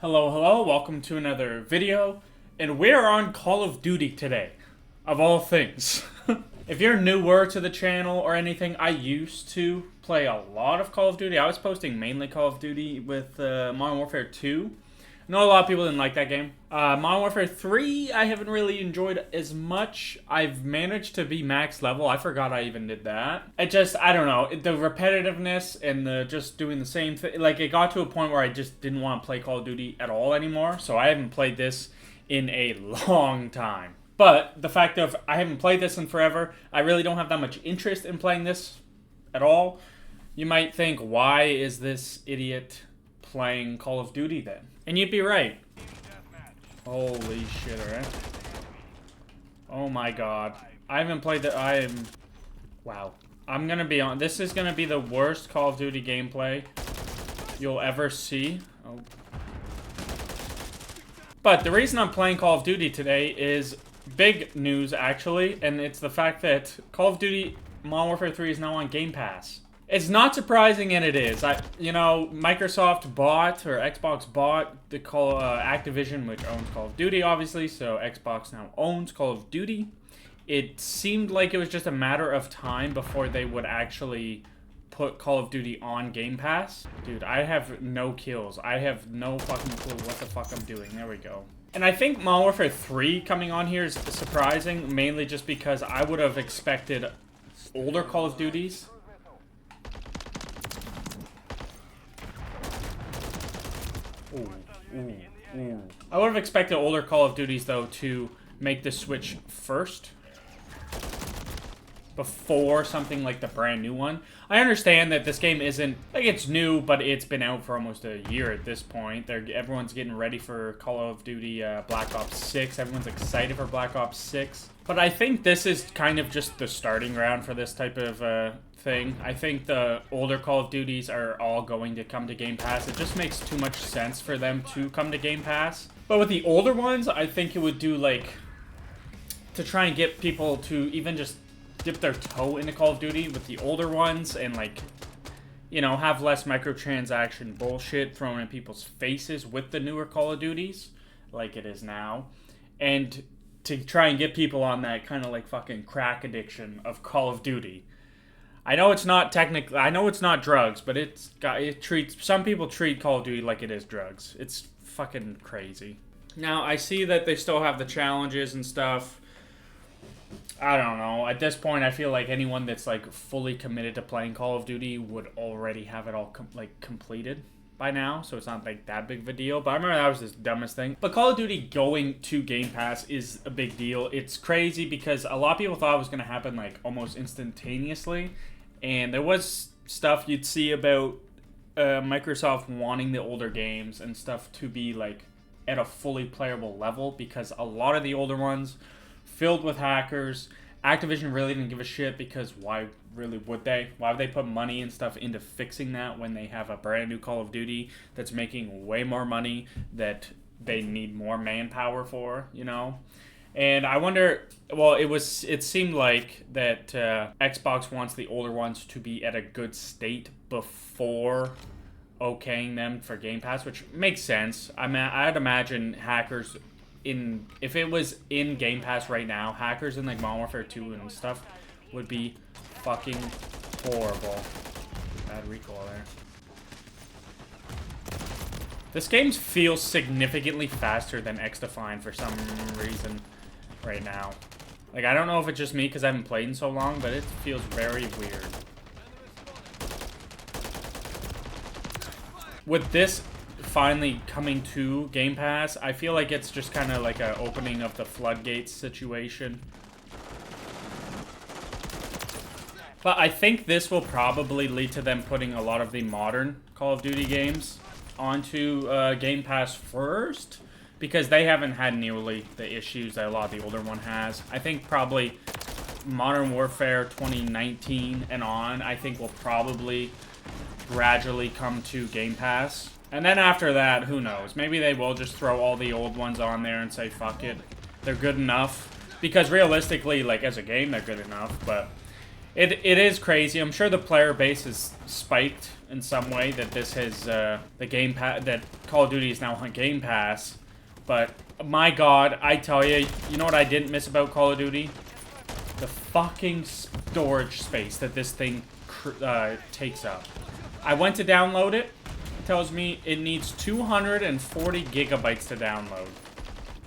Hello, hello, welcome to another video, and we're on Call of Duty today, of all things. If you're newer to the channel or anything, I used to play a lot of Call of Duty. I was posting mainly Call of Duty with Modern Warfare 2. I know a lot of people didn't like that game. Modern Warfare 3, I haven't really enjoyed as much. I've managed to be max level. I forgot I even did that. I don't know. The repetitiveness and the just doing the same thing. Like, it got to a point where I just didn't want to play Call of Duty at all anymore. So I haven't played this in a long time. But the fact of I haven't played this in forever, I really don't have that much interest in playing this at all. You might think, why is this idiot playing Call of Duty then? And you'd be right. Holy shit, alright? Oh my god. I haven't played that. Wow. I'm gonna be on. This is gonna be the worst Call of Duty gameplay you'll ever see. Oh. But the reason I'm playing Call of Duty today is big news, actually, and it's the fact that Call of Duty Modern Warfare 3 is now on Game Pass. It's not surprising, and it is. Microsoft bought, or Xbox bought, the Activision, which owns Call of Duty, obviously, so Xbox now owns Call of Duty. It seemed like it was just a matter of time before they would actually put Call of Duty on Game Pass. Dude, I have no kills. I have no fucking clue what the fuck I'm doing. There we go. And I think Modern Warfare 3 coming on here is surprising, mainly just because I would have expected older Call of Duties. Ooh. I would have expected older Call of Duties, though, to make the switch first before something like the brand new one. I understand that this game isn't, like, it's new, but it's been out for almost a year at this point. Everyone's getting ready for Call of Duty Black Ops 6. Everyone's excited for Black Ops 6. But I think this is kind of just the starting ground for this type of thing. I think the older Call of Duties are all going to come to Game Pass. It just makes too much sense for them to come to Game Pass. But with the older ones, I think it would do, like, to try and get people to even just dip their toe into Call of Duty with the older ones and, like, you know, have less microtransaction bullshit thrown in people's faces with the newer Call of Duties, like it is now. And to try and get people on that kind of, like, fucking crack addiction of Call of Duty. I know it's not technically, I know it's not drugs, but some people treat Call of Duty like it is drugs. It's fucking crazy. Now, I see that they still have the challenges and stuff. I don't know. At this point, I feel like anyone that's, like, fully committed to playing Call of Duty would already have it all completed by now, so it's not, like, that big of a deal. But I remember that was the dumbest thing. But Call of Duty going to Game Pass is a big deal. It's crazy because a lot of people thought it was going to happen, like, almost instantaneously. And there was stuff you'd see about Microsoft wanting the older games and stuff to be, like, at a fully playable level, because a lot of the older ones filled with hackers. Activision really didn't give a shit, because why really would they? Why would they put money and stuff into fixing that when they have a brand new Call of Duty that's making way more money that they need more manpower for, you know? And I wonder, well, it seemed like that Xbox wants the older ones to be at a good state before okaying them for Game Pass, which makes sense. I mean, I'd imagine hackers if it was in Game Pass right now, hackers in, like, Modern Warfare 2 and stuff would be fucking horrible. Bad recoil there. This game feels significantly faster than XDefiant for some reason right now. Like, I don't know if it's just me because I haven't played in so long, but it feels very weird. With this finally coming to Game Pass, I feel like it's just kind of like a opening of the floodgates situation. But I think this will probably lead to them putting a lot of the modern Call of Duty games onto Game Pass first, because they haven't had nearly the issues that a lot of the older one has. I think probably Modern Warfare 2019 and on, I think will probably gradually come to Game Pass. And then after that, who knows? Maybe they will just throw all the old ones on there and say, fuck it. They're good enough. Because realistically, like, as a game, they're good enough. But It is crazy. I'm sure the player base is spiked in some way that this has the Game Pass, that Call of Duty is now on Game Pass. But my God, I tell you, you know what I didn't miss about Call of Duty? The fucking storage space that this thing takes up. I went to download it. It tells me it needs 240 gigabytes to download,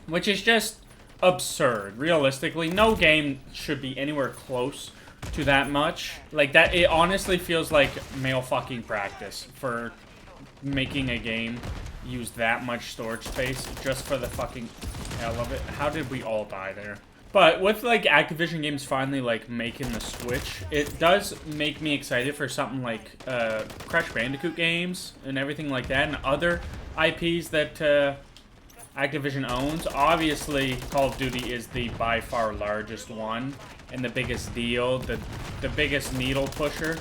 which is just absurd. Realistically, no game should be anywhere close to that much. Like that, it honestly feels like male fucking practice for making a game use that much storage space just for the fucking hell of it. How did we all die there? But with like Activision games finally like making the switch, it does make me excited for something like Crash Bandicoot games and everything like that, and other IPs that Activision owns. Obviously, Call of Duty is the by far largest one and the biggest deal, the biggest needle pusher.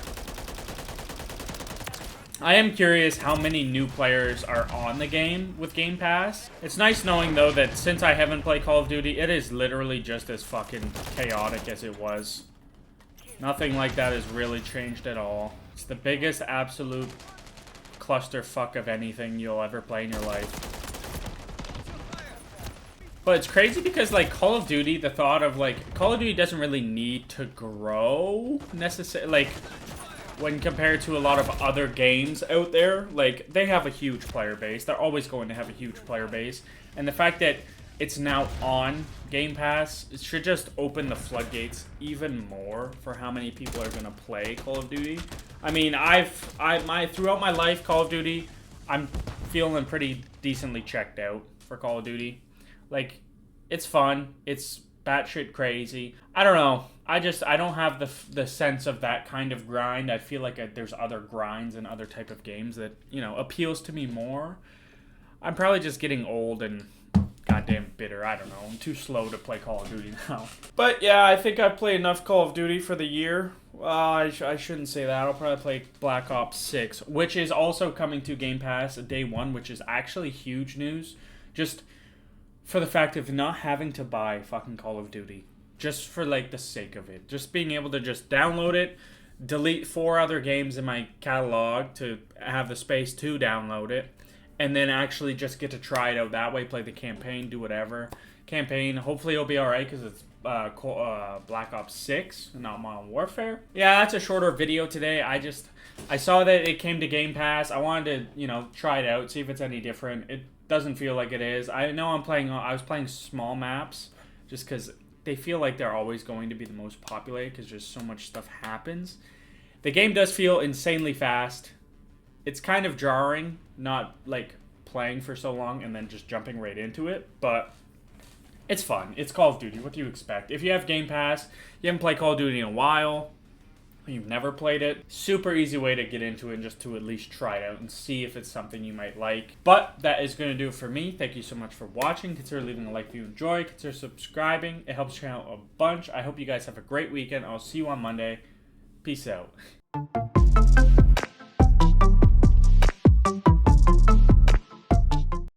I am curious how many new players are on the game with Game Pass. It's nice knowing, though, that since I haven't played Call of Duty, it is literally just as fucking chaotic as it was. Nothing like that has really changed at all. It's the biggest absolute clusterfuck of anything you'll ever play in your life. But it's crazy because, like, Call of Duty, the thought of, like, Call of Duty doesn't really need to grow, necessarily, like, when compared to a lot of other games out there. Like, they have a huge player base. They're always going to have a huge player base. And the fact that it's now on Game Pass, it should just open the floodgates even more for how many people are going to play Call of Duty. I mean, throughout my life, Call of Duty, I'm feeling pretty decently checked out for Call of Duty. Like, it's fun. It's batshit crazy. I don't know. I don't have the sense of that kind of grind. I feel like there's other grinds and other type of games that, you know, appeals to me more. I'm probably just getting old and goddamn bitter. I don't know. I'm too slow to play Call of Duty now. But yeah, I think I've played enough Call of Duty for the year. I shouldn't say that. I'll probably play Black Ops 6, which is also coming to Game Pass day one, which is actually huge news. Just for the fact of not having to buy fucking Call of Duty. Just for, like, the sake of it. Just being able to just download it, delete 4 other games in my catalog to have the space to download it, and then actually just get to try it out that way, play the campaign, do whatever. Campaign, hopefully it'll be alright because it's Black Ops 6, not Modern Warfare. Yeah, that's a shorter video today. I saw that it came to Game Pass. I wanted to, you know, try it out, see if it's any different. It doesn't feel like it is. I know I was playing small maps just because they feel like they're always going to be the most popular because just so much stuff happens. The game does feel insanely fast. It's kind of jarring, not like playing for so long and then just jumping right into it, but it's fun. It's Call of Duty. What do you expect? If you have Game Pass, you haven't played Call of Duty in a while, you've never played it, super easy way to get into it and just to at least try it out and see if it's something you might like. But that is going to do it for me. Thank you so much for watching. Consider leaving a like if you enjoy. Consider subscribing. It helps the channel a bunch. I hope you guys have a great weekend. I'll see you on Monday. Peace out.